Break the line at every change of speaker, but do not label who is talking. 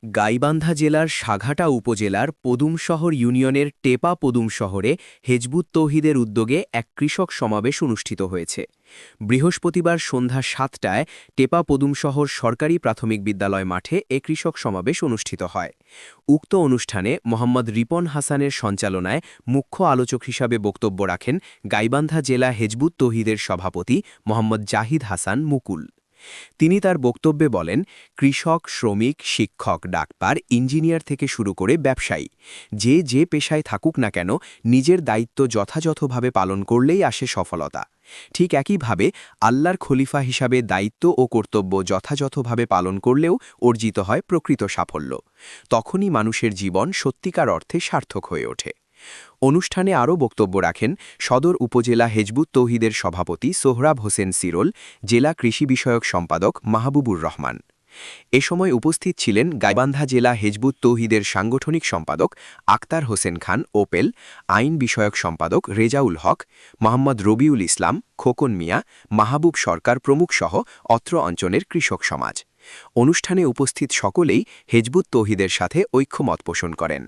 গাইবান্ধা জেলার সাঘাটা উপজেলার পদুমশহর ইউনিয়নের টেপা পদুম শহরে হেজবুত তৌহিদের উদ্যোগে এক কৃষক সমাবেশ অনুষ্ঠিত হয়েছে। বৃহস্পতিবার সন্ধ্যা ৭টায় টেপা পদুমশহর সরকারি প্রাথমিক বিদ্যালয় মাঠে এ কৃষক সমাবেশ অনুষ্ঠিত হয়। উক্ত অনুষ্ঠানে মোহাম্মদ রিপন হাসানের সঞ্চালনায় মুখ্য আলোচক হিসাবে বক্তব্য রাখেন গাইবান্ধা জেলা হেজবুত তৌহিদের সভাপতি মোহাম্মদ জাহিদ হাসান মুকুল। তিনি তার বক্তব্যে বলেন, কৃষক, শ্রমিক, শিক্ষক, ডাক্তার, ইঞ্জিনিয়ার থেকে শুরু করে ব্যবসায়ী যে পেশায় থাকুক না কেন নিজের দায়িত্ব যথাযথভাবে পালন করলেই আসে সফলতা। ঠিক একইভাবে আল্লাহর খলিফা হিসাবে দায়িত্ব ও কর্তব্য যথাযথভাবে পালন করলেও অর্জিত হয় প্রকৃত সাফল্য। তখনই মানুষের জীবন সত্যিকার অর্থে সার্থক হয়ে ওঠে। অনুষ্ঠানে আরও বক্তব্য রাখেন সদর উপজেলা হেজবুত তৌহিদের সভাপতি সোহরাব হোসেন সিরোল, জেলা কৃষি বিষয়ক সম্পাদক মাহবুবুর রহমান। এ সময় উপস্থিত ছিলেন গাইবান্ধা জেলা হেজবুত তৌহিদের সাংগঠনিক সম্পাদক আক্তার হোসেন খান ওপেল, আইন বিষয়ক সম্পাদক রেজাউল হক, মোহাম্মদ রবিউল ইসলাম, খোকন মিয়া, মাহবুব সরকার প্রমুখসহ অত্র অঞ্চলের কৃষক সমাজ। অনুষ্ঠানে উপস্থিত সকলেই হেজবুত তৌহিদের সাথে ঐক্যমত পোষণ করেন।